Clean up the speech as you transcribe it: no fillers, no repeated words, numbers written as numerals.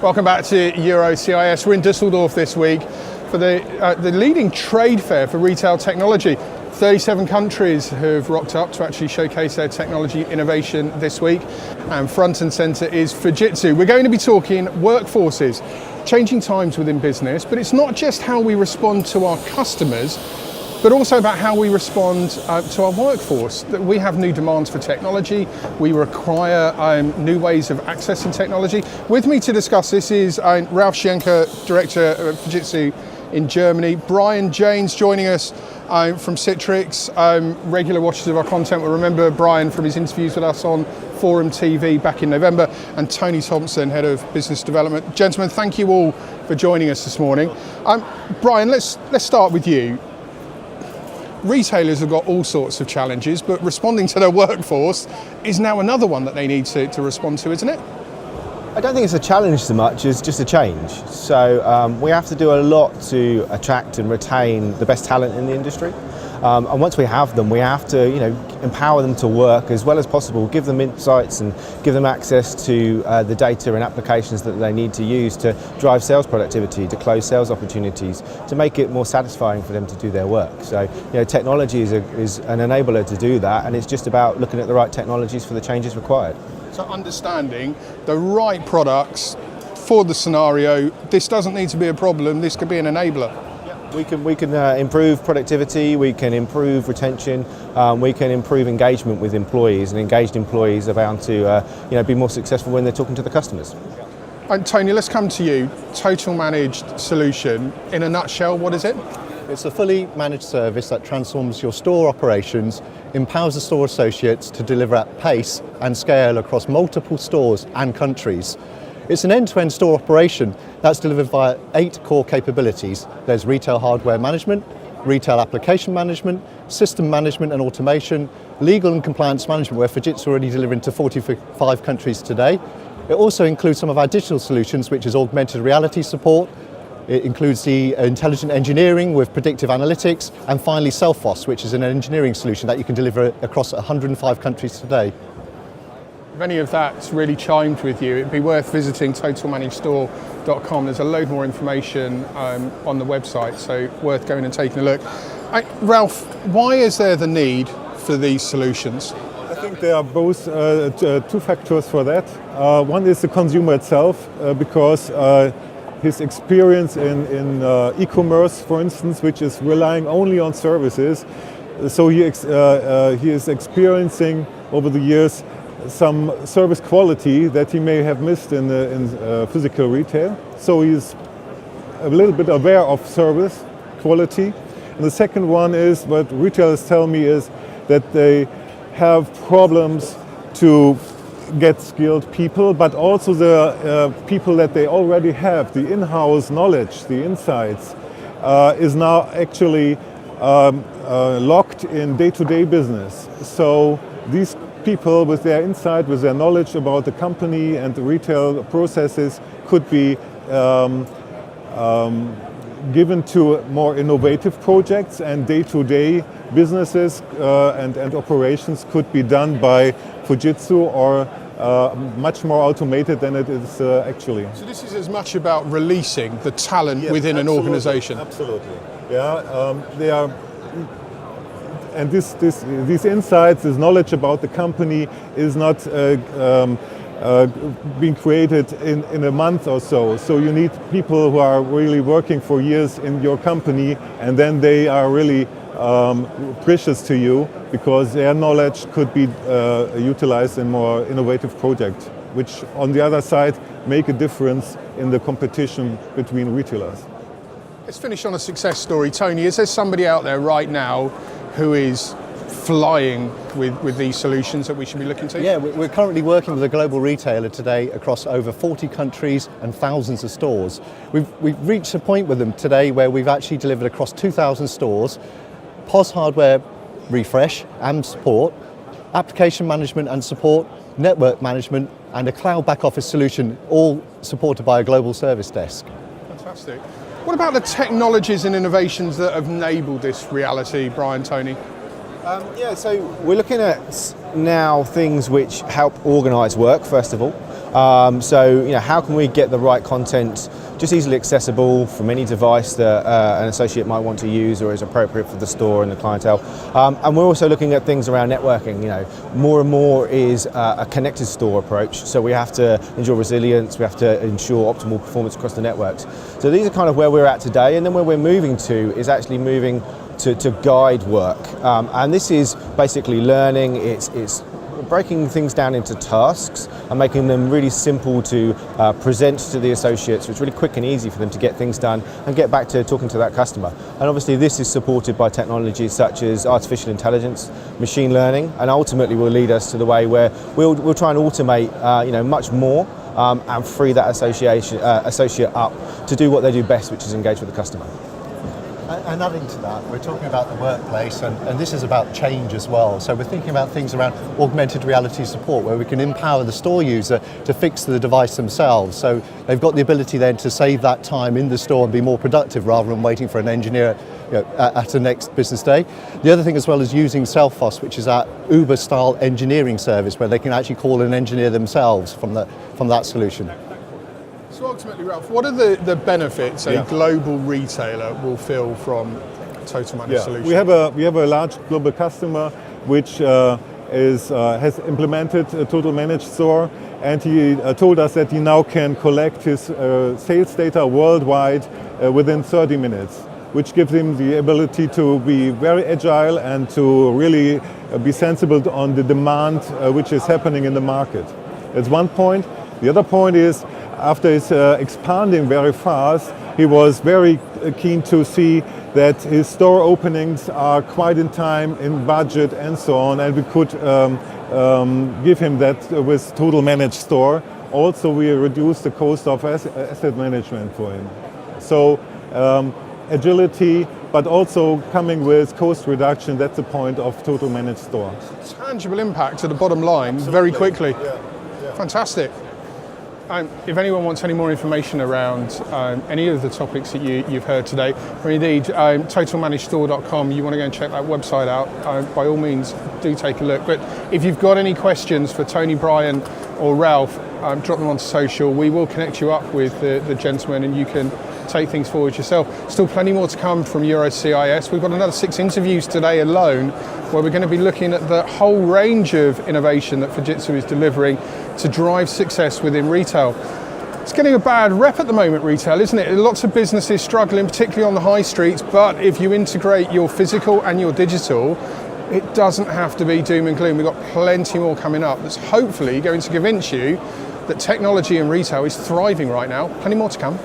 Welcome back to Euro CIS. We're in Düsseldorf this week for the leading trade fair for retail technology. 37 countries have rocked up to actually showcase their technology innovation this week, and front and centre is Fujitsu. We're going to be talking workforces, changing times within business, but it's not just how we respond to our customers, but also about how we respond to our workforce. That we have new demands for technology, we require new ways of accessing technology. With me to discuss this is Ralf Schenker, Director of Fujitsu in Germany. Brian Janes joining us from Citrix. Regular watchers of our content will remember Brian from his interviews with us on Forum TV back in November, and Tony Thompson, Head of Business Development. Gentlemen, thank you all for joining us this morning. Brian, let's start with you. Retailers have got all sorts of challenges, but responding to their workforce is now another one that they need to respond to, isn't it? I don't think it's a challenge so much as just a change. So we have to do a lot to attract and retain the best talent in the industry. And once we have them, we have to, empower them to work as well as possible, give them insights and give them access to the data and applications that they need to use to drive sales productivity, to close sales opportunities, to make it more satisfying for them to do their work. So, technology is an enabler to do that, and it's just about looking at the right technologies for the changes required. So understanding the right products for the scenario, this doesn't need to be a problem, this could be an enabler. We can improve productivity, we can improve retention, we can improve engagement with employees, and engaged employees are bound to be more successful when they're talking to the customers. And Tony, let's come to you. Total managed solution, in a nutshell, what is it? It's a fully managed service that transforms your store operations, empowers the store associates to deliver at pace and scale across multiple stores and countries. It's an end-to-end store operation that's delivered via 8 core capabilities. There's retail hardware management, retail application management, system management and automation, legal and compliance management, where Fujitsu are already delivering to 45 countries today. It also includes some of our digital solutions, which is augmented reality support. It includes the intelligent engineering with predictive analytics, and finally Selfos, which is an engineering solution that you can deliver across 105 countries today. If any of that's really chimed with you, it'd be worth visiting totalmanagedstore.com. There's a load more information on the website, so worth going and taking a look. Ralf, why is there the need for these solutions? I think there are both two factors for that. One is the consumer itself, because his experience in e-commerce, for instance, which is relying only on services, so he is experiencing over the years some service quality that he may have missed in physical retail. So he's a little bit aware of service quality. And the second one is, what retailers tell me, is that they have problems to get skilled people, but also the people that they already have, the in-house knowledge, the insights, is now actually locked in day-to-day business. So these people with their insight, with their knowledge about the company and the retail processes could be given to more innovative projects, and day-to-day businesses and operations could be done by Fujitsu, or much more automated than it is actually. So this is as much about releasing the talent within an organization. Absolutely, yeah. They are. And these insights, this knowledge about the company is not being created in a month or so. So you need people who are really working for years in your company, and then they are really precious to you because their knowledge could be utilized in more innovative projects, which on the other side make a difference in the competition between retailers. Let's finish on a success story. Tony, is there somebody out there right now who is flying with these solutions that we should be looking to? Yeah, we're currently working with a global retailer today across over 40 countries and thousands of stores. We've reached a point with them today where we've actually delivered across 2,000 stores, POS hardware refresh and support, application management and support, network management, and a cloud back office solution, all supported by a global service desk. Fantastic. What about the technologies and innovations that have enabled this reality, Brian, Tony? So we're looking at now things which help organise work, first of all. So how can we get the right content just easily accessible from any device that an associate might want to use or is appropriate for the store and the clientele. And we're also looking at things around networking. More and more is a connected store approach, so we have to ensure resilience, we have to ensure optimal performance across the networks. So these are kind of where we're at today, and then where we're moving to is actually moving to guide work. And this is basically learning, it's breaking things down into tasks and making them really simple to present to the associates, so it's really quick and easy for them to get things done and get back to talking to that customer. And obviously this is supported by technologies such as artificial intelligence, machine learning, and ultimately will lead us to the way where we'll try and automate much more and free that associate up to do what they do best, which is engage with the customer. And adding to that, we're talking about the workplace, and this is about change as well. So we're thinking about things around augmented reality support, where we can empower the store user to fix the device themselves. So they've got the ability then to save that time in the store and be more productive rather than waiting for an engineer at the next business day. The other thing as well is using Selfos, which is our Uber-style engineering service, where they can actually call an engineer themselves from that solution. So ultimately, Ralph, what are the benefits a global retailer will feel from Total Managed Solutions? We have a large global customer which has implemented a Total Managed Store, and he told us that he now can collect his sales data worldwide within 30 minutes, which gives him the ability to be very agile and to really be sensible on the demand which is happening in the market. That's one point. The other point is, after his expanding very fast, he was very keen to see that his store openings are quite in time, in budget, and so on, and we could give him that with Total Managed Store. Also, we reduced the cost of asset management for him. So agility, but also coming with cost reduction, that's the point of Total Managed Store. Tangible impact to the bottom line very quickly. Fantastic. If anyone wants any more information around any of the topics that you've heard today, or indeed totalmanagedstore.com, you want to go and check that website out, by all means do take a look. But if you've got any questions for Tony, Brian or Ralph, drop them onto social. We will connect you up with the gentlemen and you can take things forward yourself. Still plenty more to come from EuroCIS. We've got another 6 interviews today alone where we're going to be looking at the whole range of innovation that Fujitsu is delivering to drive success within retail. It's getting a bad rep at the moment, retail, isn't it? Lots of businesses struggling, particularly on the high streets, but if you integrate your physical and your digital, it doesn't have to be doom and gloom. We've got plenty more coming up that's hopefully going to convince you that technology in retail is thriving right now. Plenty more to come.